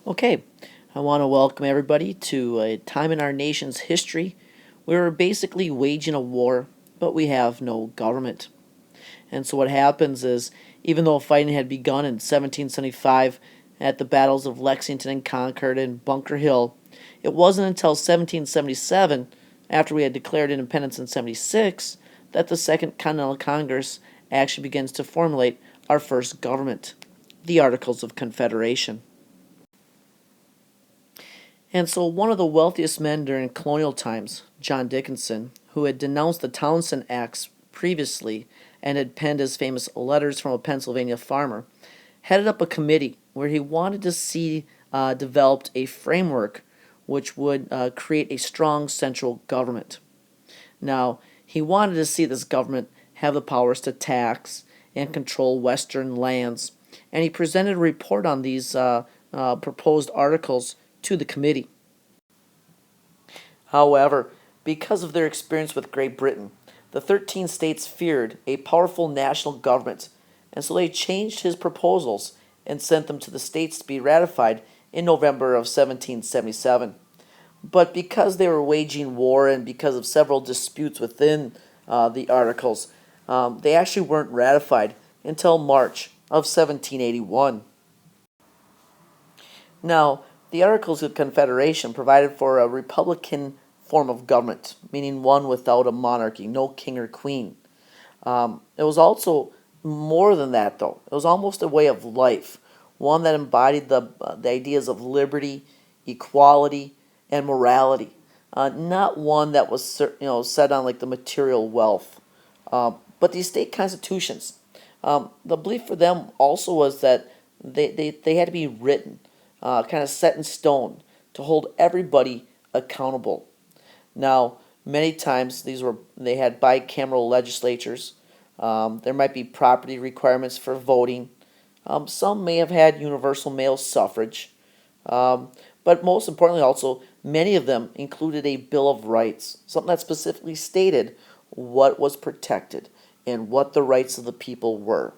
Okay, I want to welcome everybody to a time in our nation's history where we're basically waging a war, but we have no government. And so what happens is, even though fighting had begun in 1775 at the battles of Lexington and Concord and Bunker Hill, it wasn't until 1777, after we had declared independence in 76, that the Second Continental Congress actually begins to formulate our first government, the Articles of Confederation. And so, one of the wealthiest men during colonial times, John Dickinson, who had denounced the Townshend Acts previously and had penned his famous Letters from a Pennsylvania Farmer, headed up a committee where he wanted to see developed a framework which would create a strong central government. Now, he wanted to see this government have the powers to tax and control Western lands, and he presented a report on these proposed articles to the committee. However, because of their experience with Great Britain, the 13 states feared a powerful national government, and so they changed his proposals and sent them to the states to be ratified in November of 1777. But because they were waging war and because of several disputes within the articles, they actually weren't ratified until March of 1781. Now, the Articles of Confederation provided for a republican form of government, meaning one without a monarchy, no king or queen. It was also more than that, though. It was almost a way of life, one that embodied the ideas of liberty, equality, and morality. Not one that was set on like the material wealth. But these state constitutions, the belief for them also was that they had to be written, kind of set in stone to hold everybody accountable. Now, many times they had bicameral legislatures. There might be property requirements for voting. Some may have had universal male suffrage. Um, but most importantly, also, many of them included a Bill of Rights, something that specifically stated what was protected and what the rights of the people were.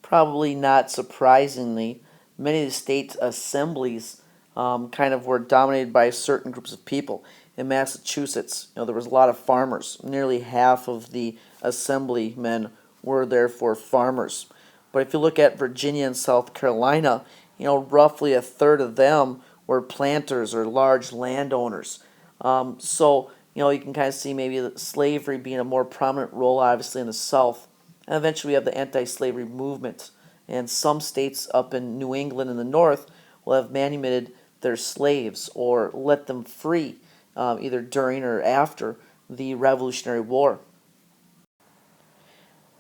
Probably not surprisingly, many of the state assemblies kind of were dominated by certain groups of people. In Massachusetts, there was a lot of farmers. Nearly half of the assemblymen were therefore farmers. But if you look at Virginia and South Carolina, roughly a third of them were planters or large landowners. So you can kind of see maybe slavery being a more prominent role, obviously, in the South. And eventually we have the anti-slavery movement. And some states up in New England in the north will have manumitted their slaves or let them free, either during or after the Revolutionary War.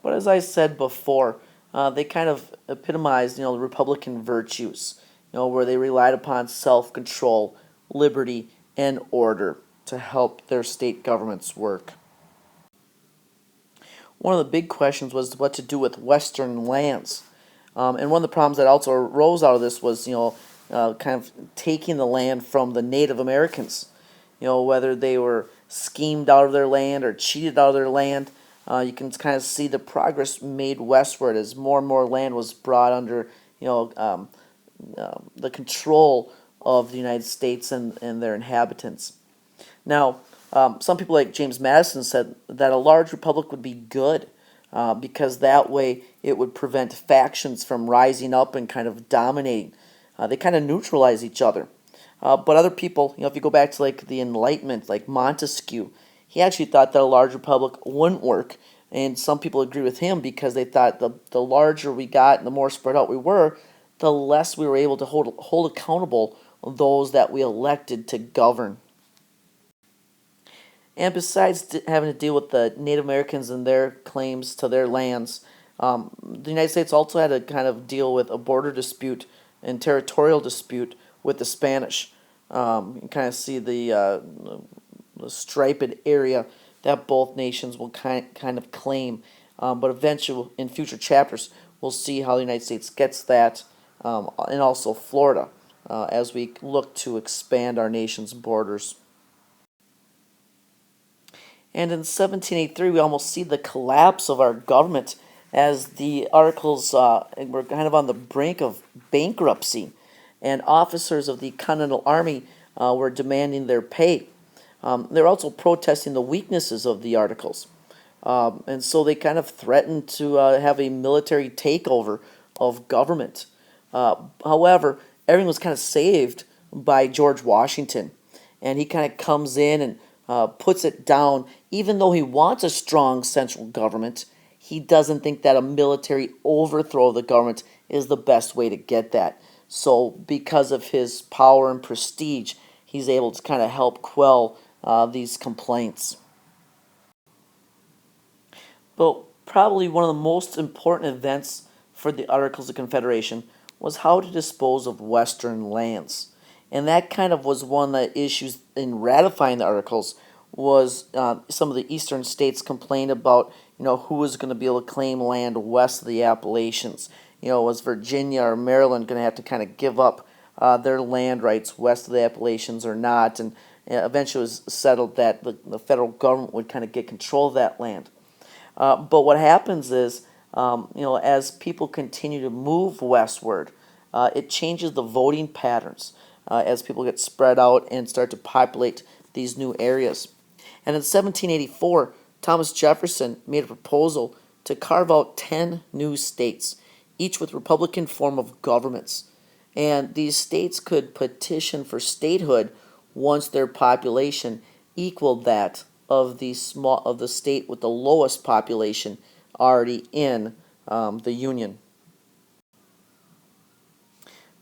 But as I said before, they kind of epitomized, the Republican virtues, where they relied upon self-control, liberty, and order to help their state governments work. One of the big questions was what to do with Western lands. And one of the problems that also arose out of this was, kind of taking the land from the Native Americans. Whether they were schemed out of their land or cheated out of their land. You can kind of see the progress made westward as more and more land was brought under, the control of the United States and their inhabitants. Now, some people like James Madison said that a large republic would be good because that way it would prevent factions from rising up and kind of dominating. They kind of neutralize each other. But other people, if you go back to like the Enlightenment, like Montesquieu, he actually thought that a large republic wouldn't work. And some people agree with him because they thought the larger we got and the more spread out we were, the less we were able to hold accountable those that we elected to govern. And besides having to deal with the Native Americans and their claims to their lands, the United States also had to kind of deal with a border dispute and territorial dispute with the Spanish. You can kind of see the striped area that both nations will kind of claim. But eventually, in future chapters, we'll see how the United States gets that, and also Florida, as we look to expand our nation's borders. And in 1783, we almost see the collapse of our government as the Articles were kind of on the brink of bankruptcy, and officers of the Continental Army were demanding their pay. They were also protesting the weaknesses of the Articles. And so they kind of threatened to have a military takeover of government. However, everything was kind of saved by George Washington. And he kind of comes in and puts it down. Even though he wants a strong central government, he doesn't think that a military overthrow of the government is the best way to get that. So, because of his power and prestige, he's able to kind of help quell these complaints. But probably one of the most important events for the Articles of Confederation was how to dispose of Western lands. And that kind of was one of the issues in ratifying the Articles was some of the eastern states complained about, who was going to be able to claim land west of the Appalachians. Was Virginia or Maryland going to have to kind of give up their land rights west of the Appalachians or not? And eventually it was settled that the federal government would kind of get control of that land. But what happens is, as people continue to move westward, it changes the voting patterns as people get spread out and start to populate these new areas. And in 1784, Thomas Jefferson made a proposal to carve out 10 new states, each with Republican form of governments. And these states could petition for statehood once their population equaled that of the state with the lowest population already in the Union.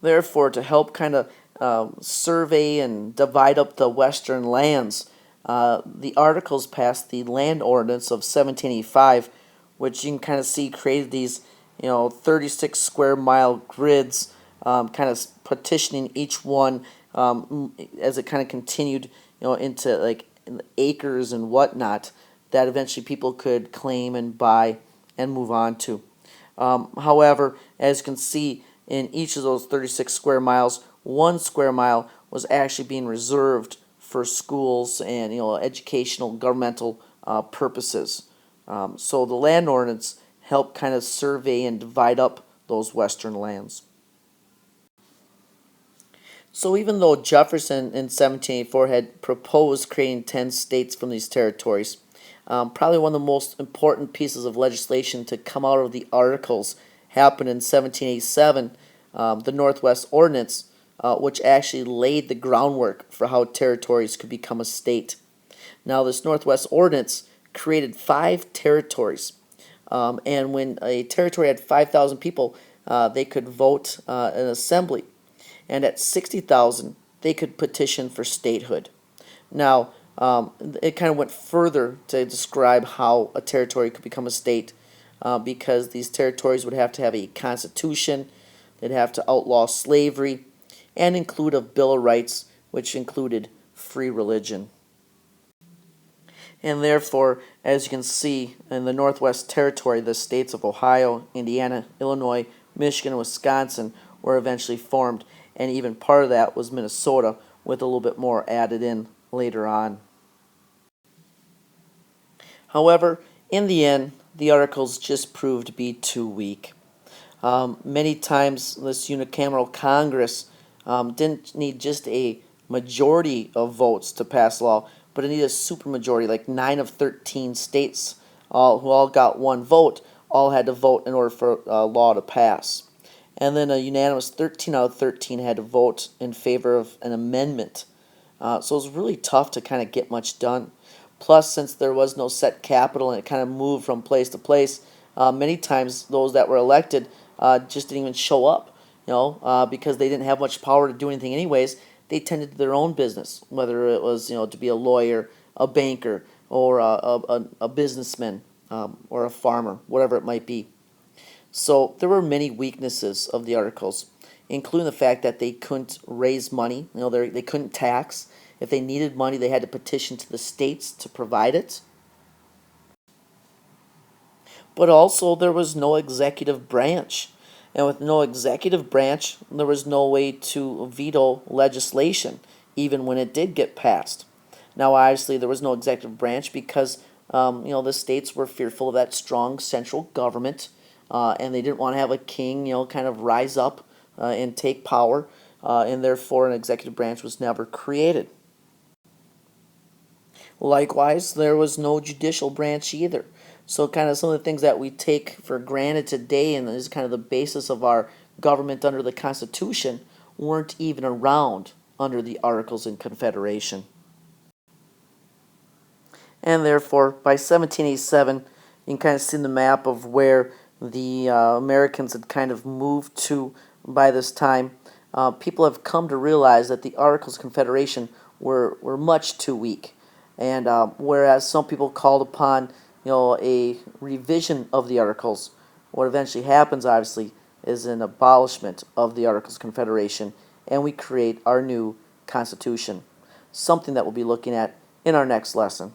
Therefore, to help kind of survey and divide up the western lands, the Articles passed the Land Ordinance of 1785, which you can kind of see created these 36 square mile grids, kind of petitioning each one as it kind of continued into like acres and whatnot that eventually people could claim and buy and move on to. However, as you can see, in each of those 36 square miles, 1 square mile was actually being reserved for schools and educational governmental purposes. So the land ordinance helped kind of survey and divide up those western lands. So even though Jefferson in 1784 had proposed creating 10 states from these territories, probably one of the most important pieces of legislation to come out of the Articles happened in 1787, the Northwest Ordinance, which actually laid the groundwork for how territories could become a state. Now, this Northwest Ordinance created 5 territories, and when a territory had 5,000 people, they could vote an assembly, and at 60,000, they could petition for statehood. Now, it kind of went further to describe how a territory could become a state because these territories would have to have a constitution, they'd have to outlaw slavery, and include a Bill of Rights, which included free religion. And therefore, as you can see, in the Northwest Territory, the states of Ohio, Indiana, Illinois, Michigan, and Wisconsin were eventually formed, and even part of that was Minnesota, with a little bit more added in later on. However, in the end, the Articles just proved to be too weak. Many times, this unicameral Congress didn't need just a majority of votes to pass law, but it needed a supermajority, like 9 of 13 states, who all got one vote, all had to vote in order for law to pass. And then a unanimous 13 out of 13 had to vote in favor of an amendment. So it was really tough to kind of get much done. Plus, since there was no set capital and it kind of moved from place to place, many times those that were elected just didn't even show up, because they didn't have much power to do anything anyways. They tended to their own business, whether it was, to be a lawyer, a banker, or a businessman, or a farmer, whatever it might be. So there were many weaknesses of the Articles, including the fact that they couldn't raise money. They couldn't tax. If they needed money, they had to petition to the states to provide it. But also, there was no executive branch. And with no executive branch, there was no way to veto legislation, even when it did get passed. Now, obviously, there was no executive branch because, the states were fearful of that strong central government, and they didn't want to have a king, kind of rise up and take power, and therefore an executive branch was never created. Likewise, there was no judicial branch either. So, kind of some of the things that we take for granted today and is kind of the basis of our government under the Constitution weren't even around under the Articles of Confederation. And therefore, by 1787, you can kind of see the map of where the Americans had kind of moved to by this time. People have come to realize that the Articles of Confederation were much too weak. And whereas some people called upon, a revision of the Articles, what eventually happens, obviously, is an abolishment of the Articles of Confederation, and we create our new Constitution, something that we'll be looking at in our next lesson.